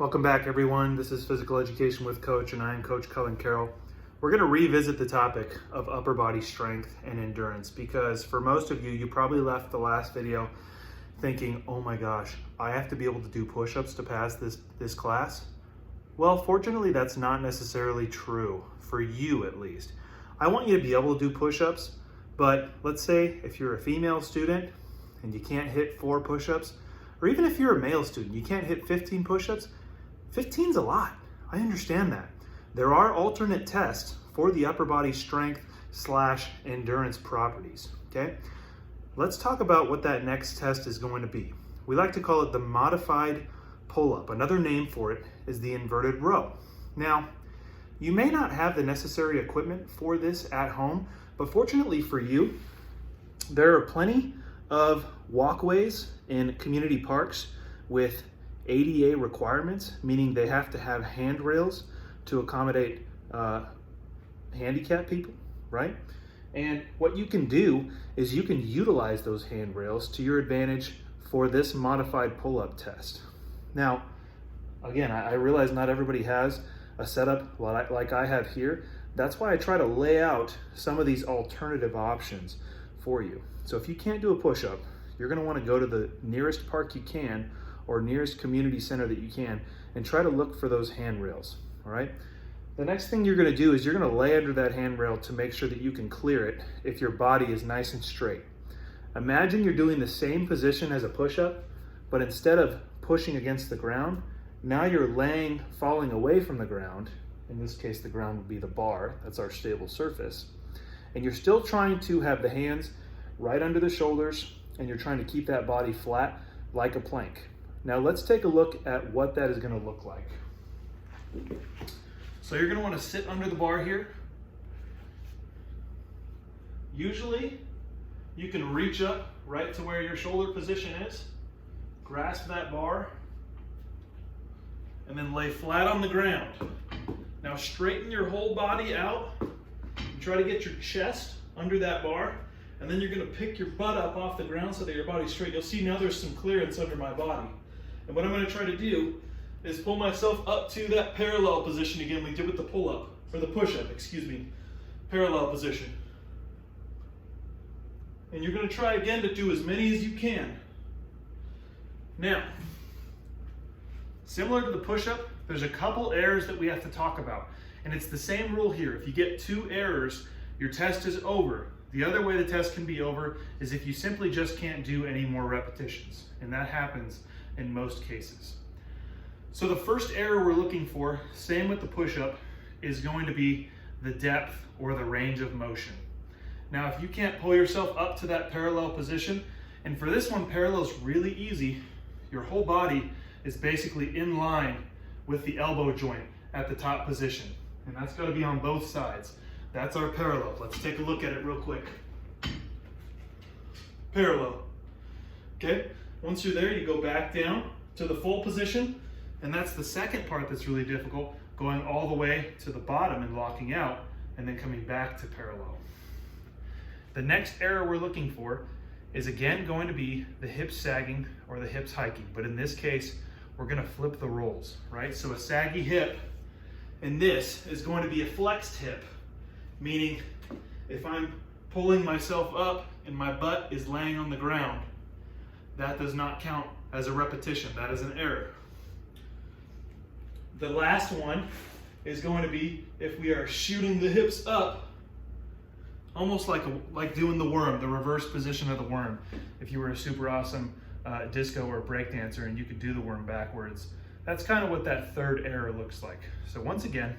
Welcome back, everyone. This is Physical Education with Coach, and I am Coach Cullen Carroll. We're going to revisit the topic of upper body strength and endurance because for most of you, you probably left the last video thinking, oh my gosh, I have to be able to do push-ups to pass this class. Well, fortunately, that's not necessarily true, for you at least. I want you to be able to do push-ups, but let's say if you're a female student and you can't hit 4 push-ups, or even if you're a male student, you can't hit 15 push-ups, 15's a lot. I understand that. There are alternate tests for the upper body strength / endurance properties, okay? Let's talk about what that next test is going to be. We like to call it the modified pull-up. Another name for it is the inverted row. Now, you may not have the necessary equipment for this at home, but fortunately for you, there are plenty of walkways in community parks with ADA requirements, meaning they have to have handrails to accommodate handicapped people, right? And what you can do is you can utilize those handrails to your advantage for this modified pull-up test. Now, again, I realize not everybody has a setup like I have here. That's why I try to lay out some of these alternative options for you. So if you can't do a push-up, you're gonna wanna go to the nearest park you can or nearest community center that you can and try to look for those handrails, all right? The next thing you're gonna do is you're gonna lay under that handrail to make sure that you can clear it if your body is nice and straight. Imagine you're doing the same position as a push-up, but instead of pushing against the ground, now you're falling away from the ground. In this case, the ground would be the bar, that's our stable surface. And you're still trying to have the hands right under the shoulders, and you're trying to keep that body flat like a plank. Now let's take a look at what that is gonna look like. So you're gonna wanna sit under the bar here. Usually, you can reach up right to where your shoulder position is, grasp that bar, and then lay flat on the ground. Now straighten your whole body out, and try to get your chest under that bar, and then you're gonna pick your butt up off the ground so that your body's straight. You'll see now there's some clearance under my body. And what I'm gonna try to do is pull myself up to that parallel position again we did with the pull-up, or the push-up, excuse me, parallel position. And you're gonna try again to do as many as you can. Now, similar to the push-up, there's a couple errors that we have to talk about. And it's the same rule here. If you get 2 errors, your test is over. The other way the test can be over is if you simply just can't do any more repetitions. And that happens in most cases. So the first error we're looking for, same with the push-up, is going to be the depth or the range of motion. Now, if you can't pull yourself up to that parallel position, and for this one, parallel is really easy. Your whole body is basically in line with the elbow joint at the top position. And that's gotta be on both sides. That's our parallel. Let's take a look at it real quick. Parallel, okay? Once you're there, you go back down to the full position, and that's the second part that's really difficult, going all the way to the bottom and locking out, and then coming back to parallel. The next error we're looking for is again going to be the hips sagging or the hips hiking, but in this case, we're gonna flip the roles, right? So a saggy hip, and this is going to be a flexed hip, meaning if I'm pulling myself up and my butt is laying on the ground, that does not count as a repetition, that is an error. The last one is going to be if we are shooting the hips up, almost like doing the worm, the reverse position of the worm. If you were a super awesome disco or break dancer and you could do the worm backwards, that's kind of what that third error looks like. So once again,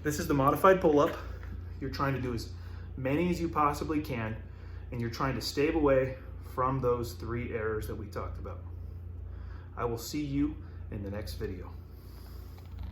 this is the modified pull-up. You're trying to do as many as you possibly can, and you're trying to stay away from those 3 errors that we talked about. I will see you in the next video.